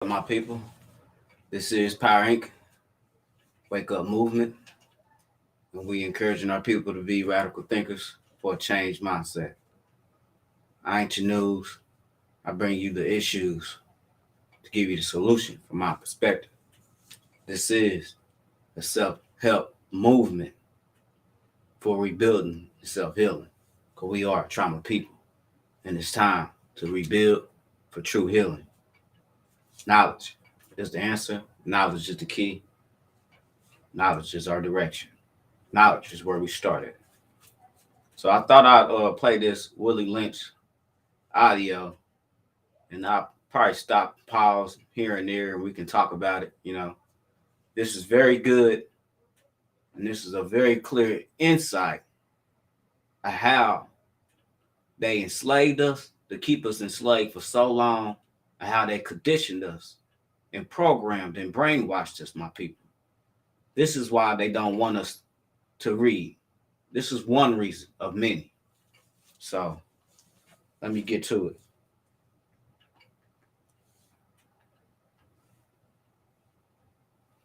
My people? This is Power Inc. Wake Up Movement, and we encouraging our people to be radical thinkers for a changed mindset. I ain't your news. I bring you the issues to give you the solution from my perspective. This is a self-help movement for rebuilding and self-healing, because we are trauma people, and it's time to rebuild for true healing. Knowledge is the answer. Knowledge is the key. Knowledge is our direction. Knowledge is where we started. So I thought I'd play this Willie Lynch audio, and I'll probably stop, pause here and there, and we can talk about it. This is very good, and this is a very clear insight of how they enslaved us to keep us enslaved for so long, and how they conditioned us and programmed and brainwashed us, my people. This is why they don't want us to read. This is one reason of many. So let me get to it.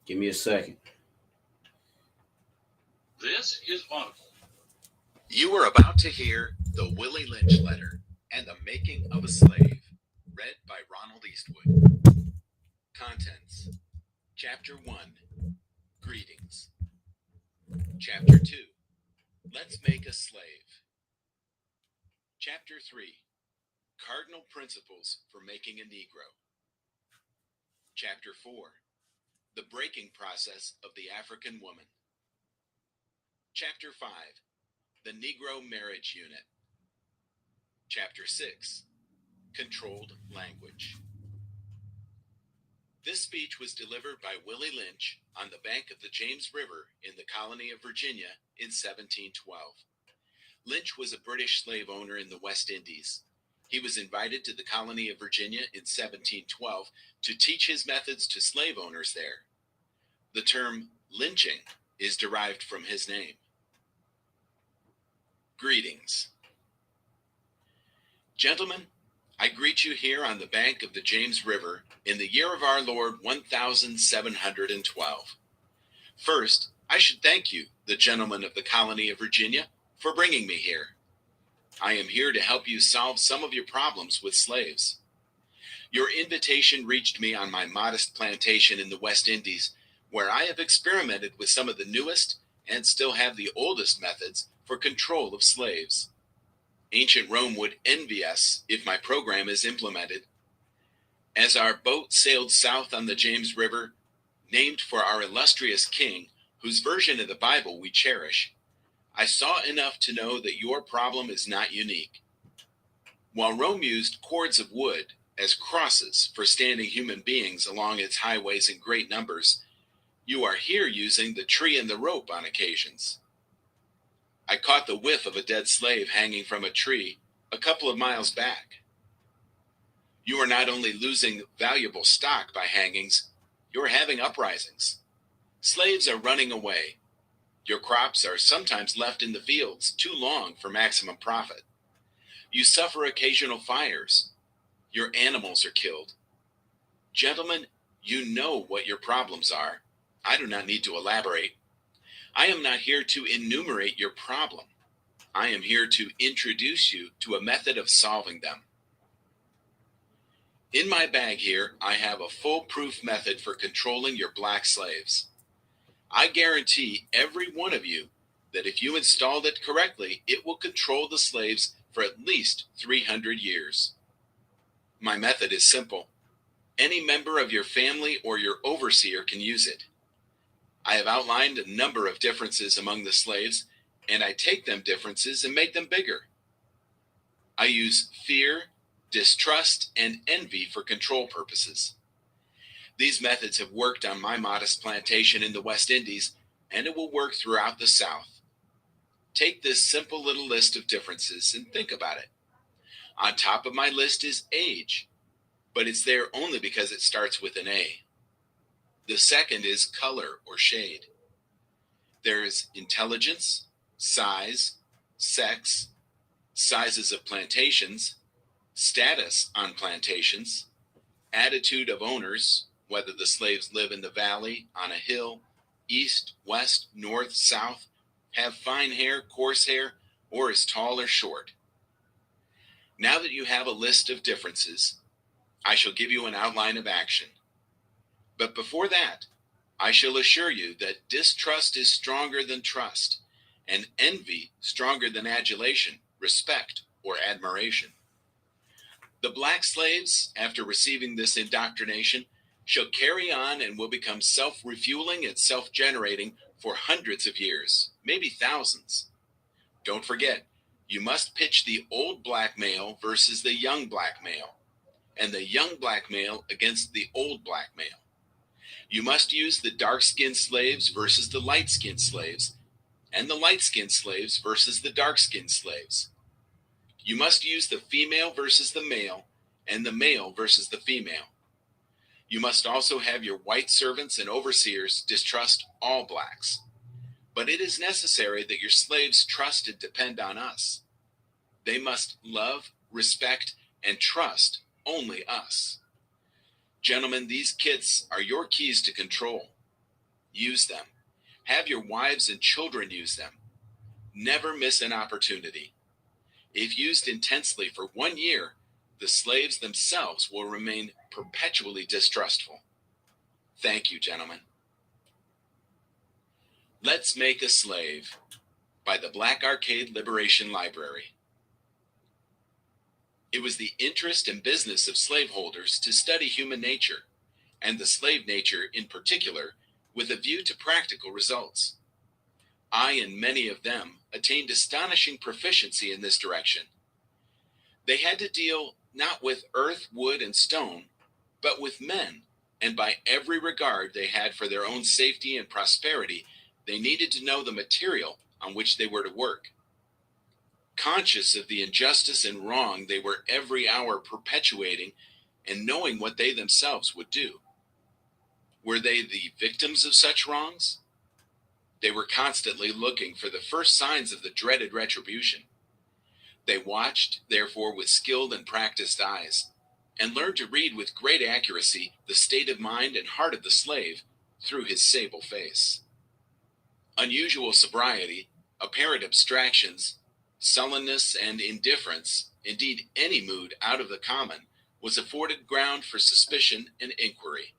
Give me a second. This is Audible. You are about to hear the Willie Lynch letter and the making of a slave, read by Ronald Eastwood. Contents. Chapter 1, Greetings. Chapter 2, Let's Make a Slave. Chapter 3, Cardinal Principles for Making a Negro. Chapter 4, The Breaking Process of the African Woman. Chapter 5, The Negro Marriage Unit. Chapter 6, Controlled Language. This speech was delivered by Willie Lynch on the bank of the James River in the colony of Virginia in 1712. Lynch was a British slave owner in the West Indies. He was invited to the colony of Virginia in 1712 to teach his methods to slave owners there. The term lynching is derived from his name. Greetings. Gentlemen, I greet you here on the bank of the James River in the year of our Lord 1712. First, I should thank you, the gentlemen of the colony of Virginia, for bringing me here. I am here to help you solve some of your problems with slaves. Your invitation reached me on my modest plantation in the West Indies, where I have experimented with some of the newest and still have the oldest methods for control of slaves. Ancient Rome would envy us if my program is implemented. As our boat sailed south on the James River, named for our illustrious king, whose version of the Bible we cherish, I saw enough to know that your problem is not unique. While Rome used cords of wood as crosses for standing human beings along its highways in great numbers, you are here using the tree and the rope on occasions. I caught the whiff of a dead slave hanging from a tree a couple of miles back. You are not only losing valuable stock by hangings, you are having uprisings. Slaves are running away. Your crops are sometimes left in the fields too long for maximum profit. You suffer occasional fires. Your animals are killed. Gentlemen, you know what your problems are. I do not need to elaborate. I am not here to enumerate your problem. I am here to introduce you to a method of solving them. In my bag here, I have a foolproof method for controlling your black slaves. I guarantee every one of you that if you installed it correctly, it will control the slaves for at least 300 years. My method is simple. Any member of your family or your overseer can use it. I have outlined a number of differences among the slaves, and I take them differences and make them bigger. I use fear, distrust, and envy for control purposes. These methods have worked on my modest plantation in the West Indies, and it will work throughout the South. Take this simple little list of differences and think about it. On top of my list is age, but it's there only because it starts with an A. The second is color or shade. There is intelligence, size, sex, sizes of plantations, status on plantations, attitude of owners, whether the slaves live in the valley, on a hill, east, west, north, south, have fine hair, coarse hair, or is tall or short. Now that you have a list of differences, I shall give you an outline of action. But before that, I shall assure you that distrust is stronger than trust, and envy stronger than adulation, respect, or admiration. The black slaves, after receiving this indoctrination, shall carry on and will become self-refueling and self-generating for hundreds of years, maybe thousands. Don't forget, you must pitch the old black male versus the young black male, and the young black male against the old black male. You must use the dark-skinned slaves versus the light-skinned slaves, and the light-skinned slaves versus the dark-skinned slaves. You must use the female versus the male, and the male versus the female. You must also have your white servants and overseers distrust all blacks. But it is necessary that your slaves trust and depend on us. They must love, respect, and trust only us. Gentlemen, these kits are your keys to control. Use them. Have your wives and children use them. Never miss an opportunity. If used intensely for 1 year, the slaves themselves will remain perpetually distrustful. Thank you, gentlemen. Let's Make a Slave by the Black Arcade Liberation Library. It was the interest and business of slaveholders to study human nature, and the slave nature in particular, with a view to practical results. I and many of them attained astonishing proficiency in this direction. They had to deal not with earth, wood, and stone, but with men, and by every regard they had for their own safety and prosperity, they needed to know the material on which they were to work. Conscious of the injustice and wrong they were every hour perpetuating, and knowing what they themselves would do. Were they the victims of such wrongs? They were constantly looking for the first signs of the dreaded retribution. They watched, therefore, with skilled and practiced eyes, and learned to read with great accuracy the state of mind and heart of the slave through his sable face. Unusual sobriety, apparent abstractions, sullenness, and indifference, indeed any mood out of the common, was afforded ground for suspicion and inquiry.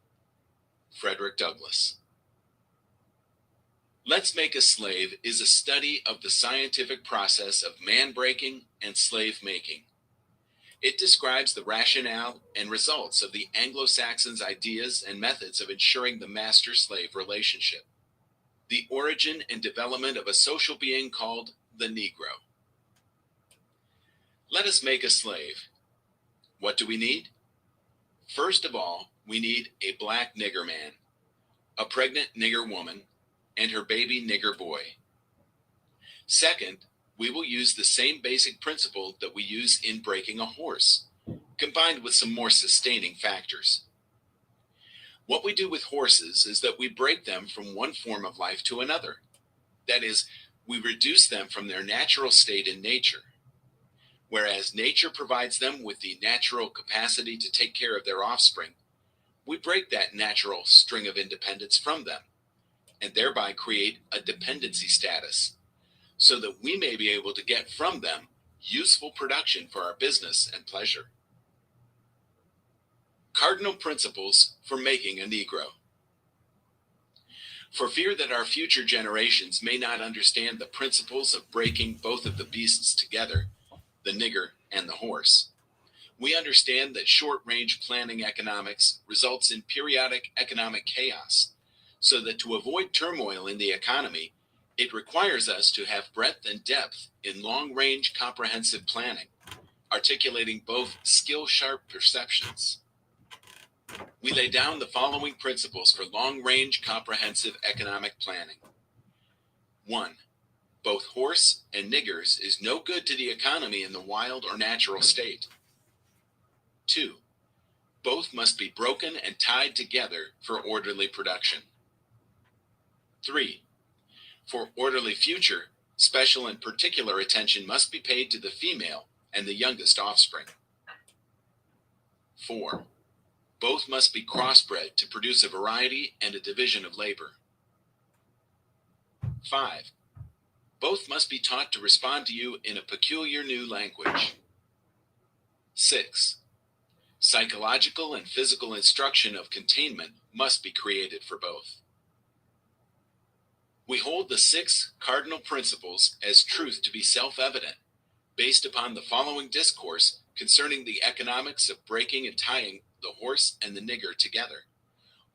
Frederick Douglass. Let's Make a Slave is a study of the scientific process of man-breaking and slave-making. It describes the rationale and results of the Anglo-Saxons' ideas and methods of ensuring the master-slave relationship. The origin and development of a social being called the Negro. Let us make a slave. What do we need? First of all, we need a black nigger man, a pregnant nigger woman, and her baby nigger boy. Second, we will use the same basic principle that we use in breaking a horse, combined with some more sustaining factors. What we do with horses is that we break them from one form of life to another. That is, we reduce them from their natural state in nature. Whereas nature provides them with the natural capacity to take care of their offspring, we break that natural string of independence from them, and thereby create a dependency status, so that we may be able to get from them useful production for our business and pleasure. Cardinal principles for making a Negro. For fear that our future generations may not understand the principles of breaking both of the beasts together, the nigger and the horse, we understand that short-range planning economics results in periodic economic chaos, so that to avoid turmoil in the economy, it requires us to have breadth and depth in long-range comprehensive planning, articulating both skill-sharp perceptions. We lay down the following principles for long-range comprehensive economic planning. 1. Both horse and niggers is no good to the economy in the wild or natural state. 2. Both must be broken and tied together for orderly production. 3. For orderly future, special and particular attention must be paid to the female and the youngest offspring. 4. Both must be crossbred to produce a variety and a division of labor. 5. Both must be taught to respond to you in a peculiar new language. 6. Psychological and physical instruction of containment must be created for both. We hold the 6 cardinal principles as truth to be self-evident, based upon the following discourse concerning the economics of breaking and tying the horse and the nigger together,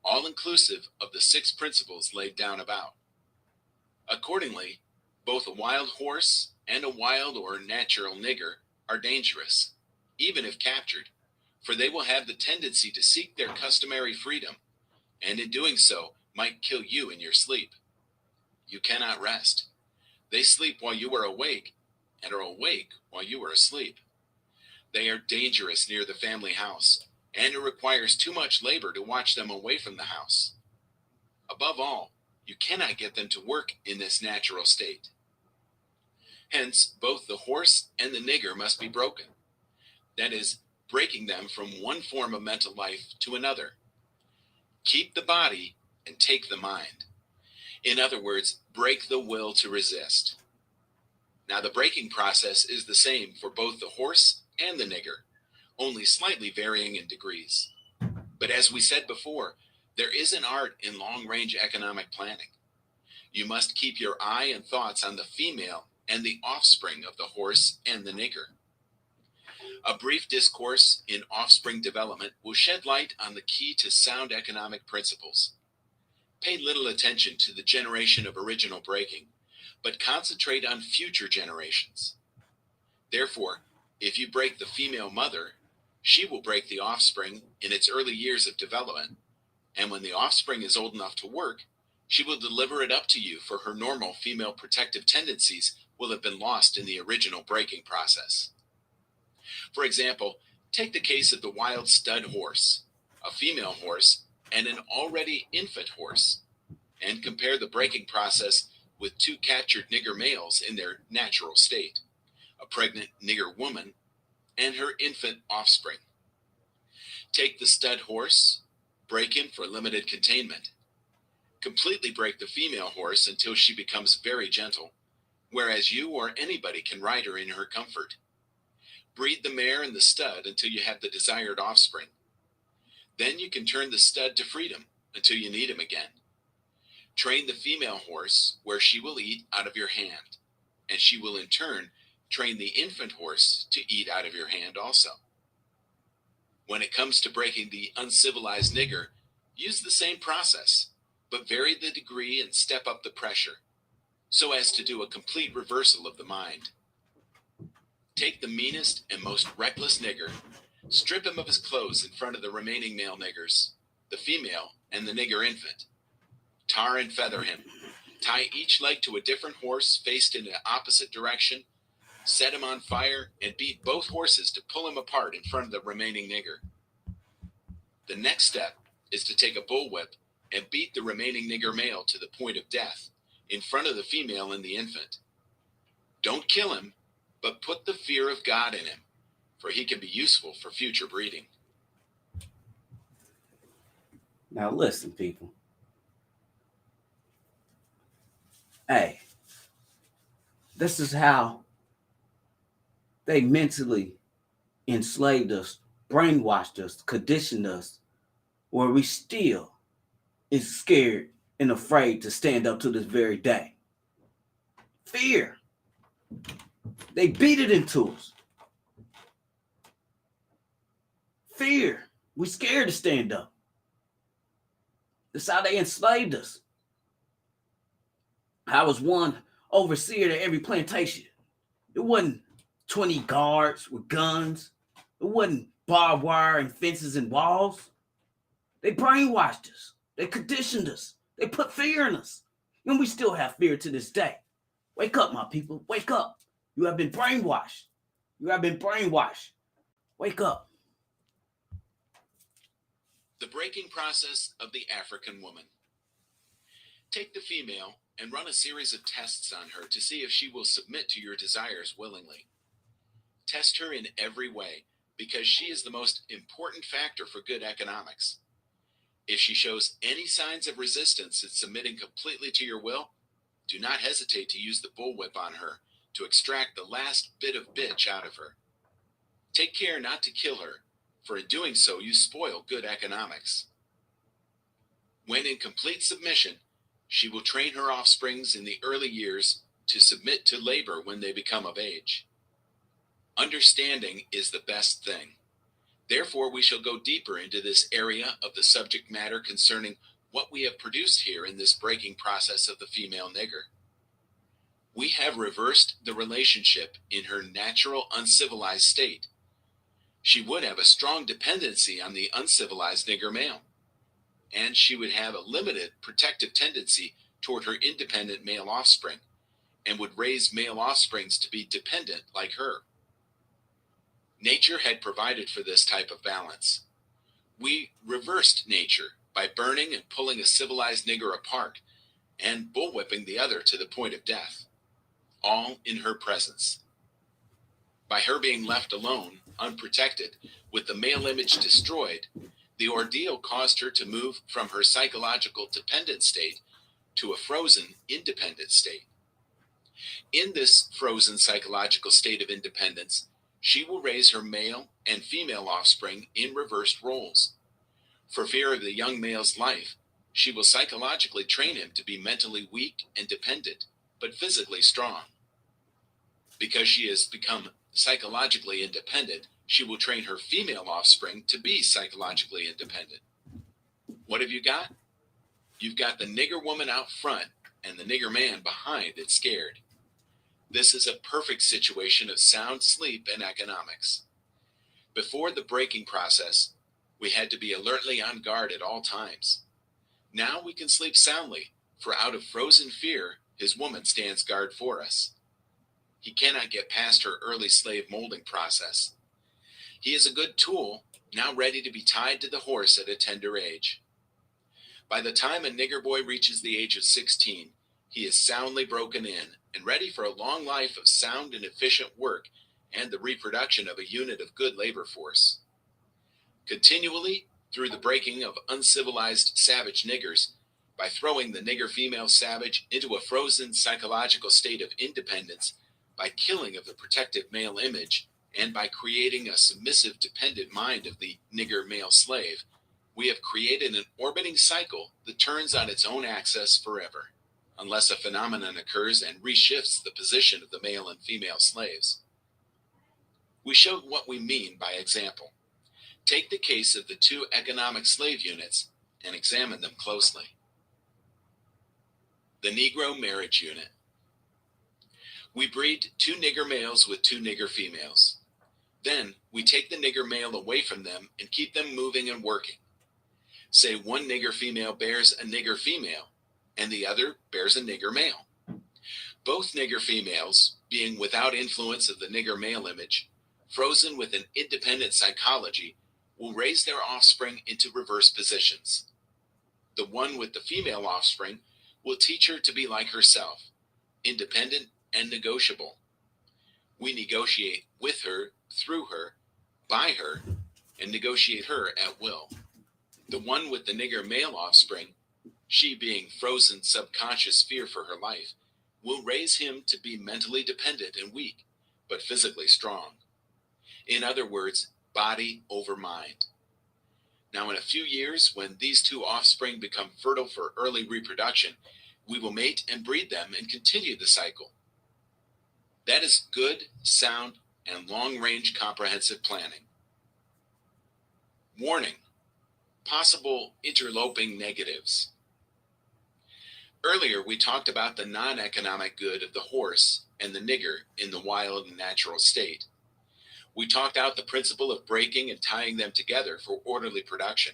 all inclusive of the 6 principles laid down about. Accordingly, both a wild horse and a wild or natural nigger are dangerous, even if captured, for they will have the tendency to seek their customary freedom, and in doing so might kill you in your sleep. You cannot rest. They sleep while you are awake, and are awake while you are asleep. They are dangerous near the family house, and it requires too much labor to watch them away from the house. Above all, you cannot get them to work in this natural state. Hence, both the horse and the nigger must be broken. That is, breaking them from one form of mental life to another. Keep the body and take the mind. In other words, break the will to resist. Now, the breaking process is the same for both the horse and the nigger, only slightly varying in degrees. But as we said before, there is an art in long-range economic planning. You must keep your eye and thoughts on the female and the offspring of the horse and the nigger. A brief discourse in offspring development will shed light on the key to sound economic principles. Pay little attention to the generation of original breaking, but concentrate on future generations. Therefore, if you break the female mother, she will break the offspring in its early years of development, and when the offspring is old enough to work, she will deliver it up to you, for her normal female protective tendencies will have been lost in the original breaking process. For example, take the case of the wild stud horse, a female horse, and an already infant horse, and compare the breaking process with 2 captured nigger males in their natural state, a pregnant nigger woman and her infant offspring. Take the stud horse, break him for limited containment. Completely break the female horse until she becomes very gentle, whereas you or anybody can ride her in her comfort. Breed the mare and the stud until you have the desired offspring. Then you can turn the stud to freedom until you need him again. Train the female horse where she will eat out of your hand, and she will in turn train the infant horse to eat out of your hand also. When it comes to breaking the uncivilized nigger, use the same process, but vary the degree and step up the pressure, so as to do a complete reversal of the mind. Take the meanest and most reckless nigger, strip him of his clothes in front of the remaining male niggers, the female and the nigger infant. Tar and feather him. Tie each leg to a different horse faced in an opposite direction. Set him on fire and beat both horses to pull him apart in front of the remaining nigger. The next step is to take a bullwhip and beat the remaining nigger male to the point of death in front of the female and the infant. Don't kill him, but put the fear of God in him, for he can be useful for future breeding. Now listen, people. Hey, this is how they mentally enslaved us, brainwashed us, conditioned us, where we still is scared and afraid to stand up to this very day. Fear. They beat it into us. Fear. We scared to stand up. That's how they enslaved us. I was one overseer to every plantation. It wasn't 20 guards with guns. It wasn't barbed wire and fences and walls. They brainwashed us. They conditioned us. They put fear in us. And we still have fear to this day. Wake up, my people. Wake up. You have been brainwashed. You have been brainwashed. Wake up. The breaking process of the African woman. Take the female and run a series of tests on her to see if she will submit to your desires willingly. Test her in every way, because she is the most important factor for good economics. If she shows any signs of resistance in submitting completely to your will, do not hesitate to use the bullwhip on her to extract the last bit of bitch out of her. Take care not to kill her, for in doing so you spoil good economics. When in complete submission, she will train her offsprings in the early years to submit to labor when they become of age. Understanding is the best thing. Therefore, we shall go deeper into this area of the subject matter concerning what we have produced here in this breaking process of the female nigger. We have reversed the relationship in her natural uncivilized state. She would have a strong dependency on the uncivilized nigger male, and she would have a limited protective tendency toward her independent male offspring, and would raise male offsprings to be dependent like her. Nature had provided for this type of balance. We reversed nature by burning and pulling a civilized nigger apart and bullwhipping the other to the point of death, all in her presence. By her being left alone, unprotected, with the male image destroyed, the ordeal caused her to move from her psychological dependent state to a frozen, independent state. In this frozen psychological state of independence, she will raise her male and female offspring in reversed roles. For fear of the young male's life, she will psychologically train him to be mentally weak and dependent, but physically strong. Because she has become psychologically independent, she will train her female offspring to be psychologically independent. What have you got? You've got the nigger woman out front and the nigger man behind it scared. This is a perfect situation of sound sleep and economics. Before the breaking process, we had to be alertly on guard at all times. Now we can sleep soundly, for out of frozen fear, his woman stands guard for us. He cannot get past her early slave molding process. He is a good tool, now ready to be tied to the horse at a tender age. By the time a nigger boy reaches the age of 16, he is soundly broken in and ready for a long life of sound and efficient work and the reproduction of a unit of good labor force. Continually, through the breaking of uncivilized savage niggers, by throwing the nigger female savage into a frozen psychological state of independence, by killing of the protective male image, and by creating a submissive dependent mind of the nigger male slave, we have created an orbiting cycle that turns on its own axis forever, unless a phenomenon occurs and reshifts the position of the male and female slaves. We showed what we mean by example. Take the case of the two economic slave units and examine them closely. The Negro Marriage Unit. We breed two nigger males with two nigger females. Then we take the nigger male away from them and keep them moving and working. Say one nigger female bears a nigger female, and the other bears a nigger male. Both nigger females, being without influence of the nigger male image, frozen with an independent psychology, will raise their offspring into reverse positions. The one with the female offspring will teach her to be like herself, independent and negotiable. We negotiate with her, through her, by her, and negotiate her at will. The one with the nigger male offspring, she being frozen subconscious fear for her life, will raise him to be mentally dependent and weak, but physically strong. In other words, body over mind. Now, in a few years, when these two offspring become fertile for early reproduction, we will mate and breed them and continue the cycle. That is good, sound, and long-range comprehensive planning. Warning: possible interloping negatives. Earlier, we talked about the non-economic good of the horse and the nigger in the wild and natural state. We talked out the principle of breaking and tying them together for orderly production.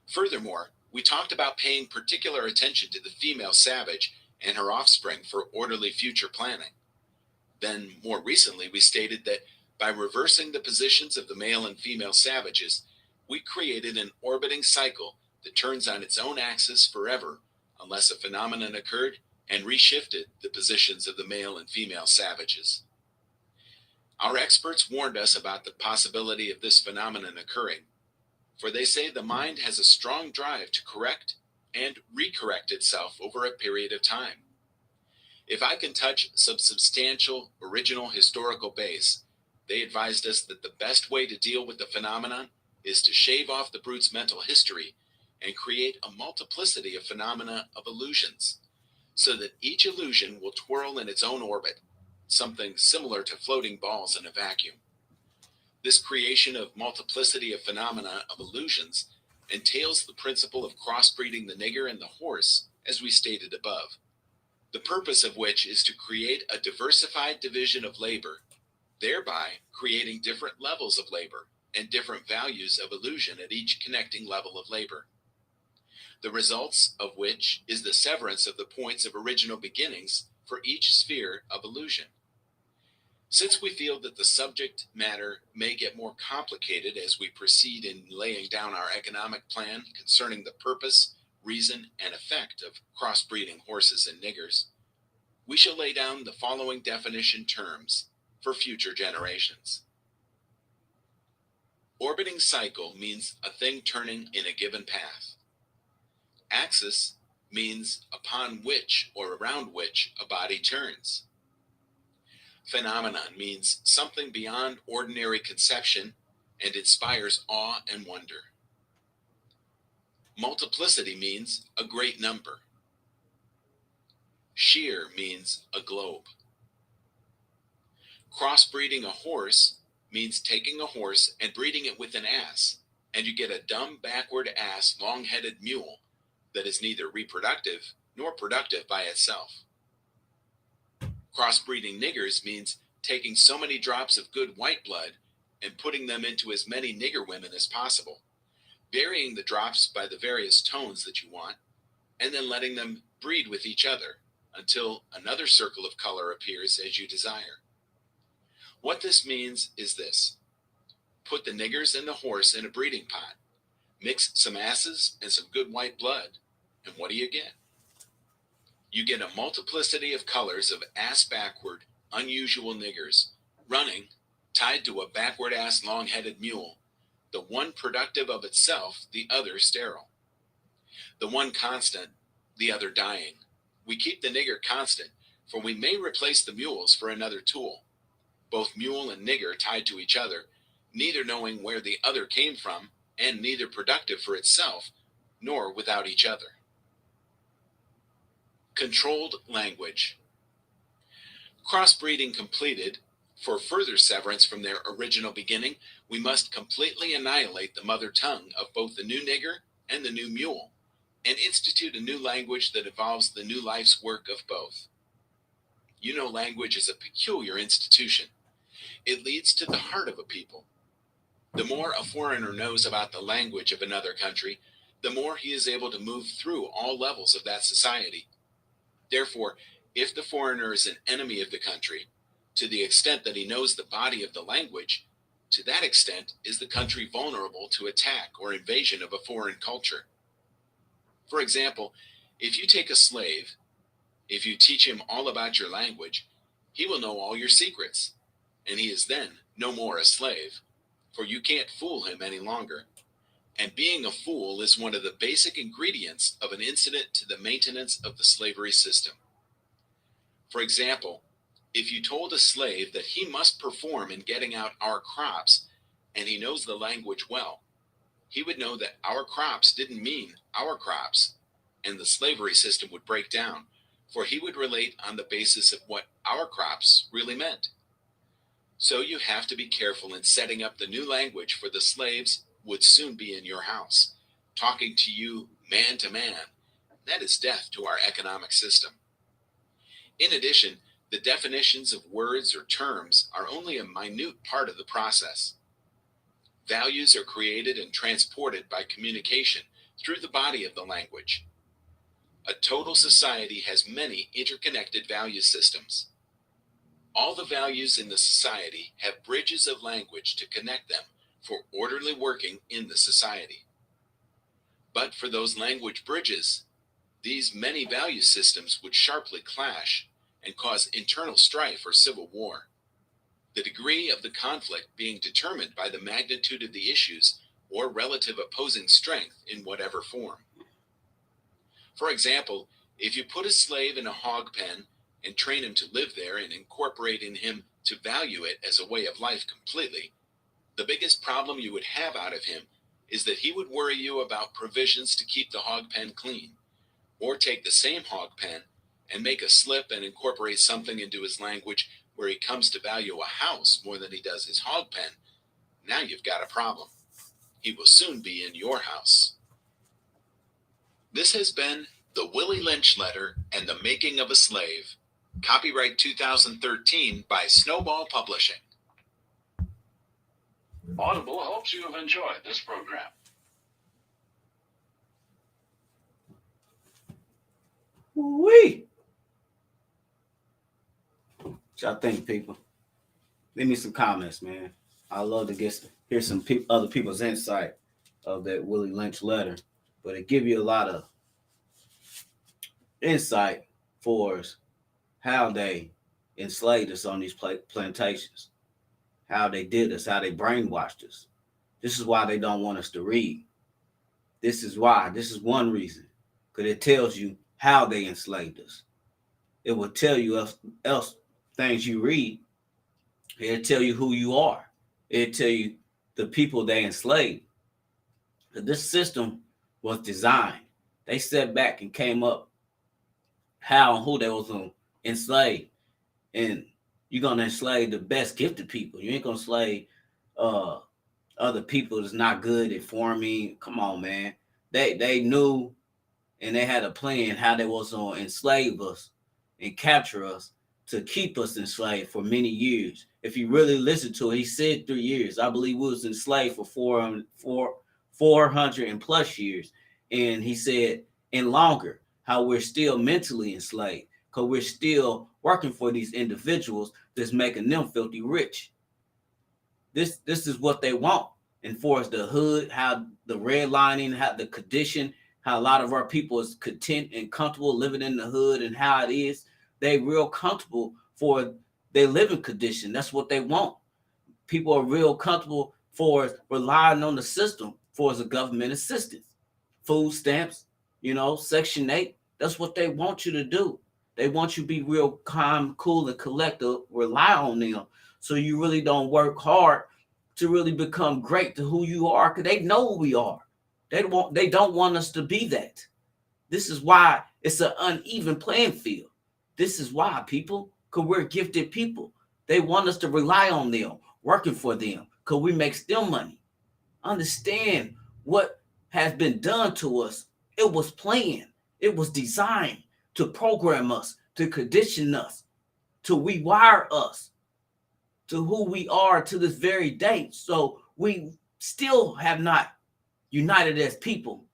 Furthermore, we talked about paying particular attention to the female savage and her offspring for orderly future planning. Then, more recently, we stated that by reversing the positions of the male and female savages, we created an orbiting cycle that turns on its own axis forever unless a phenomenon occurred and reshifted the positions of the male and female savages. Our experts warned us about the possibility of this phenomenon occurring, for they say the mind has a strong drive to correct and recorrect itself over a period of time. If I can touch some substantial original historical base, they advised us that the best way to deal with the phenomenon is to shave off the brute's mental history and create a multiplicity of phenomena of illusions, so that each illusion will twirl in its own orbit, something similar to floating balls in a vacuum. This creation of multiplicity of phenomena of illusions entails the principle of crossbreeding the nigger and the horse, as we stated above, the purpose of which is to create a diversified division of labor, thereby creating different levels of labor and different values of illusion at each connecting level of labor, the results of which is the severance of the points of original beginnings for each sphere of illusion. Since we feel that the subject matter may get more complicated as we proceed in laying down our economic plan concerning the purpose, reason, and effect of crossbreeding horses and niggers, we shall lay down the following definition terms for future generations. Orbiting cycle means a thing turning in a given path. Axis means upon which or around which a body turns. Phenomenon means something beyond ordinary conception and inspires awe and wonder. Multiplicity means a great number. Sheer means a globe. Crossbreeding a horse means taking a horse and breeding it with an ass, and you get a dumb, backward ass, long-headed mule that is neither reproductive nor productive by itself. Crossbreeding niggers means taking so many drops of good white blood and putting them into as many nigger women as possible, varying the drops by the various tones that you want, and then letting them breed with each other until another circle of color appears as you desire. What this means is this: put the niggers and the horse in a breeding pot, mix some asses and some good white blood, and what do you get? You get a multiplicity of colors of ass-backward, unusual niggers, running, tied to a backward-ass long-headed mule, the one productive of itself, the other sterile. The one constant, the other dying. We keep the nigger constant, for we may replace the mules for another tool, both mule and nigger tied to each other, neither knowing where the other came from, and neither productive for itself, nor without each other. Controlled language. Crossbreeding completed, for further severance from their original beginning, we must completely annihilate the mother tongue of both the new nigger and the new mule, and institute a new language that involves the new life's work of both. You know, language is a peculiar institution. It leads to the heart of a people. The more a foreigner knows about the language of another country, the more he is able to move through all levels of that society. Therefore, if the foreigner is an enemy of the country, to the extent that he knows the body of the language, to that extent is the country vulnerable to attack or invasion of a foreign culture. For example, if you take a slave, if you teach him all about your language, he will know all your secrets, and he is then no more a slave, for you can't fool him any longer. And being a fool is one of the basic ingredients of an incident to the maintenance of the slavery system. For example, if you told a slave that he must perform in getting out our crops, and he knows the language well, he would know that our crops didn't mean our crops, and the slavery system would break down, for he would relate on the basis of what our crops really meant. So you have to be careful in setting up the new language, for the slaves would soon be in your house, talking to you man to man. That is death to our economic system. In addition, the definitions of words or terms are only a minute part of the process. Values are created and transported by communication through the body of the language. A total society has many interconnected value systems. All the values in the society have bridges of language to connect them for orderly working in the society. But for those language bridges, these many value systems would sharply clash and cause internal strife or civil war. the degree of the conflict being determined by the magnitude of the issues or relative opposing strength in whatever form. For example, if you put a slave in a hog pen and train him to live there and incorporate in him to value it as a way of life completely, the biggest problem you would have out of him is that he would worry you about provisions to keep the hog pen clean, or take the same hog pen and make a slip and incorporate something into his language where he comes to value a house more than he does his hog pen. Now you've got a problem. He will soon be in your house. This has been The Willie Lynch Letter and the Making of a Slave. Copyright 2013 by Snowball Publishing. Audible hopes you have enjoyed this program. Wee! What y'all think, people? Leave me some comments, man. I love to hear some other people's insight of that Willie Lynch letter, but it give you a lot of insight for how they enslaved us on these plantations, how they did us, how they brainwashed us. This is why they don't want us to read. This is why. This is one reason, because it tells you how they enslaved us. It will tell you else things you read. It'll tell you who you are. It'll tell you the people they enslaved. This system was designed. They sat back and came up how and who they was going to enslave. And you're going to enslave the best gifted people. You ain't going to enslave other people that's not good at farming. Come on, man. They knew and they had a plan how they was going to enslave us and capture us to keep us enslaved for many years. If you really listen to it, he said 3 years. I believe we was enslaved for 400 and plus years. And he said, and longer, how we're still mentally enslaved because we're still working for these individuals that's making them filthy rich. This is what they want. And for us, the hood, how the redlining, how the condition, how a lot of our people is content and comfortable living in the hood and how it is. They real comfortable for their living condition. That's what they want. People are real comfortable for relying on the system for as a government assistance. Food stamps, Section 8. That's what they want you to do. They want you to be real calm, cool, and collected, rely on them. So you really don't work hard to really become great to who you are, because they know who we are. They don't want us to be that. This is why it's an uneven playing field. This is why, people, because we're gifted people. They want us to rely on them, working for them, because we make them money. Understand what has been done to us. It was planned. It was designed to program us, to condition us, to rewire us to who we are to this very day. So we still have not united as people,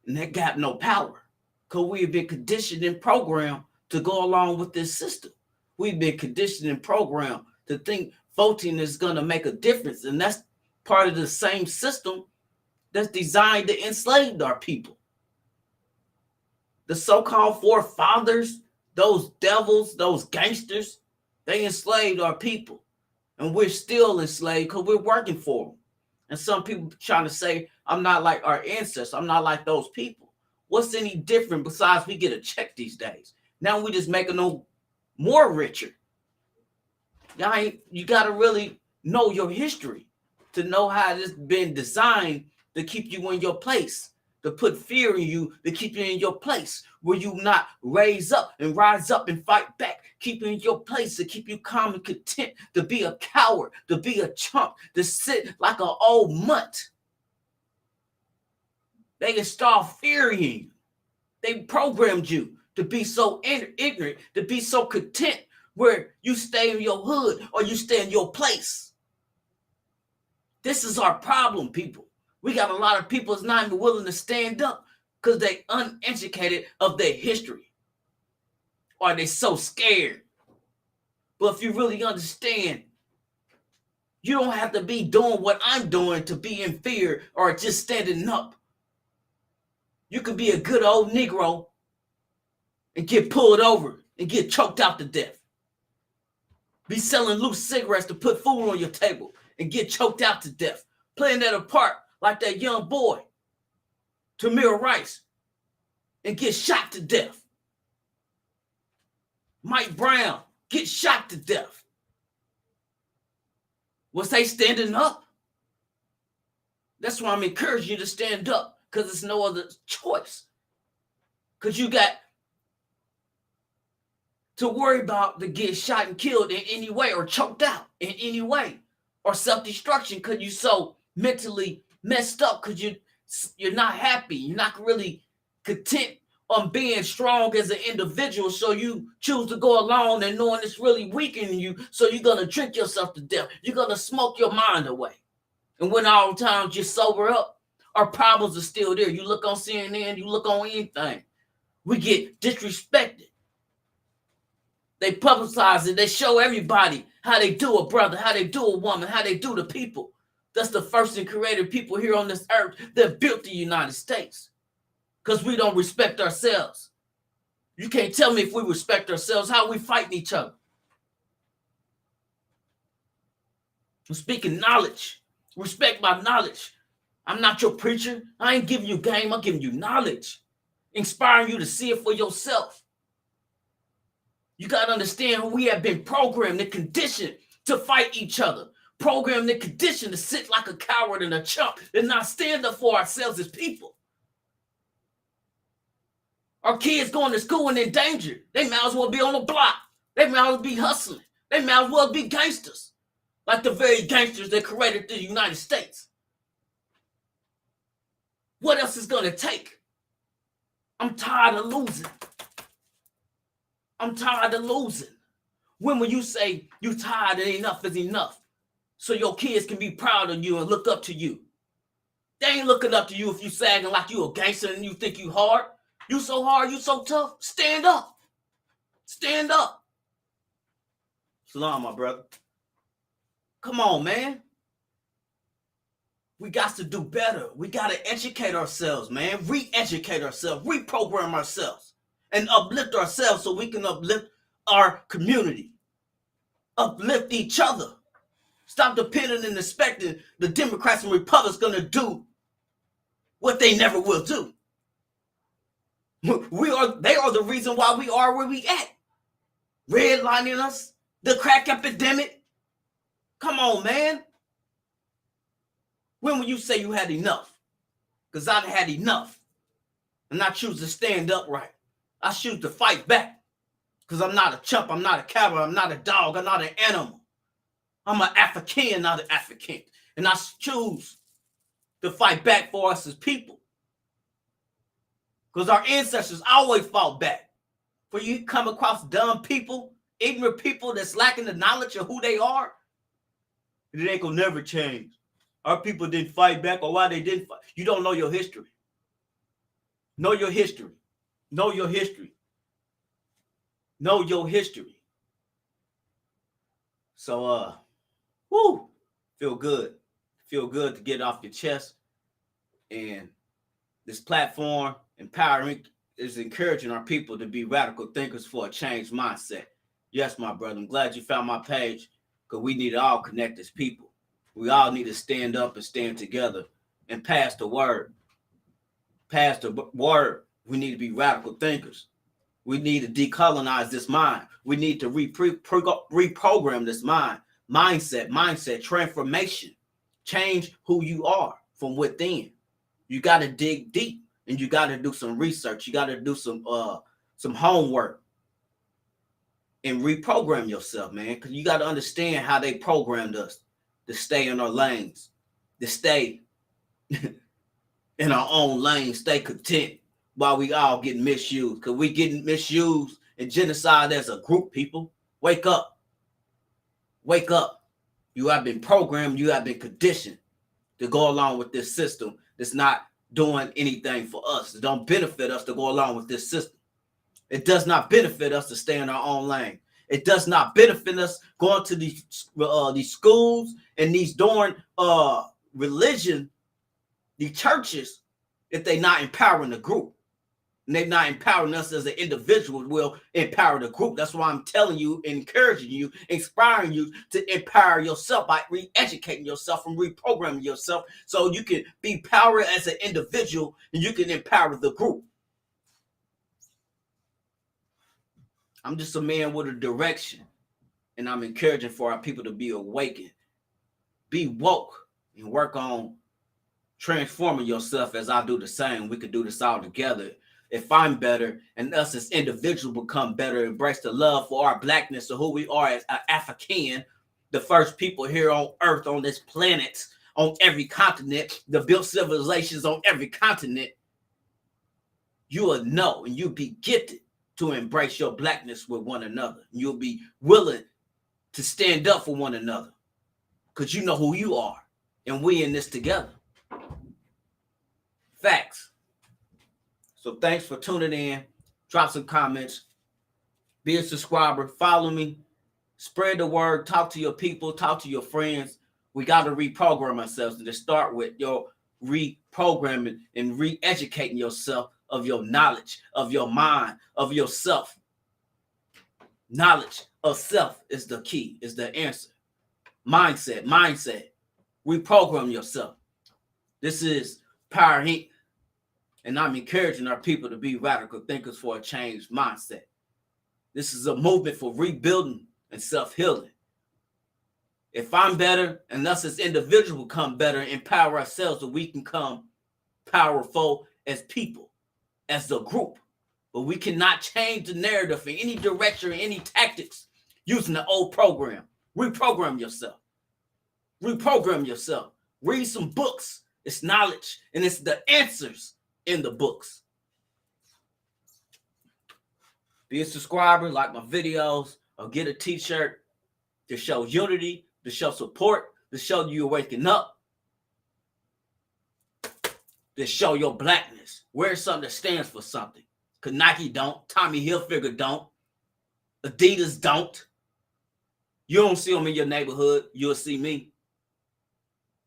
and they got no power because we have been conditioned and programmed to go along with this system. We've been conditioned and programmed to think voting is going to make a difference, and that's part of the same system that's designed to enslave our people. The so-called forefathers, those devils, those gangsters, they enslaved our people, and we're still enslaved because we're working for them. And some people trying to say, I'm not like our ancestors. I'm not like those people. What's any different besides we get a check these days? Now we just making them more richer. You got to really know your history to know how it's been designed to keep you in your place, to put fear in you, to keep you in your place, where you not rise up and fight back, keep you in your place, to keep you calm and content, to be a coward, to be a chump, to sit like an old mutt. They install fear in you. They programmed you to be so ignorant, to be so content, where you stay in your hood or you stay in your place. This is our problem, people. We got a lot of people that's not even willing to stand up because they uneducated of their history, or they so scared. But if you really understand, you don't have to be doing what I'm doing to be in fear or just standing up. You could be a good old Negro and get pulled over and get choked out to death. be selling loose cigarettes to put food on your table and get choked out to death, playing that apart like that young boy, Tamir Rice, and get shot to death. Mike Brown, get shot to death. Was they standing up? That's why I'm encouraging you to stand up, because there's no other choice. Because you got to worry about to get shot and killed in any way, or choked out in any way, or self-destruction because you're so mentally messed up, because you're not happy. You're not really content on being strong as an individual, so you choose to go along and knowing it's really weakening you, so you're going to drink yourself to death. You're going to smoke your mind away. And when all the times you sober up, our problems are still there. You look on CNN, you look on anything. We get disrespected. They publicize it. They show everybody how they do a brother, how they do a woman, how they do the people. That's the first and creative people here on this earth that built the United States. Because we don't respect ourselves. You can't tell me if we respect ourselves, how we fighting each other. I'm speaking knowledge. Respect my knowledge. I'm not your preacher. I ain't giving you game. I'm giving you knowledge. Inspiring you to see it for yourself. You got to understand we have been programmed and conditioned to fight each other. Programmed and conditioned to sit like a coward and a chump and not stand up for ourselves as people. Our kids going to school and in danger. They might as well be on the block. They might as well be hustling. They might as well be gangsters. Like the very gangsters that created the United States. What else is going to take? I'm tired of losing. I'm tired of losing. When will you say you tired and enough is enough? So your kids can be proud of you and look up to you. They ain't looking up to you if you sagging like you a gangster and you think you hard. You so hard, you so tough. Stand up. Stand up. Salam, my brother. Come on, man. We got to do better. We got to educate ourselves, man. Re-educate ourselves. Reprogram ourselves. And uplift ourselves so we can uplift our community. Uplift each other. Stop depending and expecting the Democrats and Republicans going to do what they never will do. They are the reason why we are where we at. Redlining us. The crack epidemic. Come on, man. When will you say you had enough? Because I've had enough. And I choose to stand upright. I choose to fight back. Because I'm not a chump. I'm not a coward. I'm not a dog. I'm not an animal. I'm an African, not an African. And I choose to fight back for us as people. Because our ancestors always fought back. For you come across dumb people, ignorant people that's lacking the knowledge of who they are, it ain't gonna never change. Our people didn't fight back, or why they didn't fight. You don't know your history. Know your history. Know your history. Know your history. So, feel good. Feel good to get off your chest. And this platform, Empowering, is encouraging our people to be radical thinkers for a changed mindset. Yes, my brother, I'm glad you found my page, because we need to all connect as people. We all need to stand up and stand together and pass the word. Pass the word. We need to be radical thinkers. We need to decolonize this mind. We need to reprogram this mind. Mindset, transformation. Change who you are from within. You got to dig deep. And you got to do some research. You got to do some homework and reprogram yourself, man. Because you got to understand how they programmed us to stay in our lanes, to stay in our own lane, stay content while we all get misused. Because we getting misused and genocide as a group, people. Wake up. Wake up. You have been programmed. You have been conditioned to go along with this system that's not doing anything for us. It don't benefit us to go along with this system. It does not benefit us to stay in our own lane. It does not benefit us going to these schools and these darn religion, the churches, if they're not empowering the group. And they're not empowering us as an individual, will empower the group. That's why I'm telling you, encouraging you, inspiring you to empower yourself by re-educating yourself and reprogramming yourself so you can be powered as an individual and you can empower the group. I'm just a man with a direction, and I'm encouraging for our people to be awakened, be woke, and work on transforming yourself as I do the same. We could do this all together. If I'm better and us as individuals become better, embrace the love for our blackness or who we are as an African, the first people here on earth, on this planet, on every continent, the built civilizations on every continent, you will know and you'll be gifted to embrace your blackness with one another. You'll be willing to stand up for one another because you know who you are and we in this together. Facts. So thanks for tuning in. Drop some comments. Be a subscriber. Follow me. Spread the word. Talk to your people. Talk to your friends. We got to reprogram ourselves and to start with your reprogramming and re-educating yourself of your knowledge, of your mind, of yourself. Knowledge of self is the key, is the answer. Mindset. Reprogram yourself. This is Power Inc. And I'm encouraging our people to be radical thinkers for a changed mindset. This is a movement for rebuilding and self-healing. If I'm better and us as individuals become better, empower ourselves so we can come powerful as people, as a group. But we cannot change the narrative in any direction or any tactics using the old program. Reprogram yourself. Reprogram yourself. Read some books. It's knowledge and it's the answers in the books. Be a subscriber, like my videos, or get a t-shirt to show unity, to show support, to show you're waking up, to show your blackness. Wear something that stands for something. Because Nike don't, Tommy Hilfiger don't, Adidas don't. You don't see them in your neighborhood. You'll see me.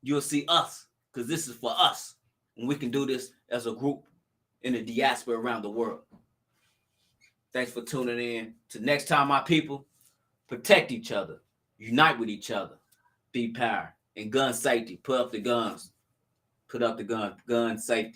You'll see us, because this is for us. And we can do this as a group in the diaspora around the world. Thanks for tuning in. Till next time, my people, protect each other. Unite with each other. Be power. And gun safety. Put up the guns. Put up the gun. Gun safety.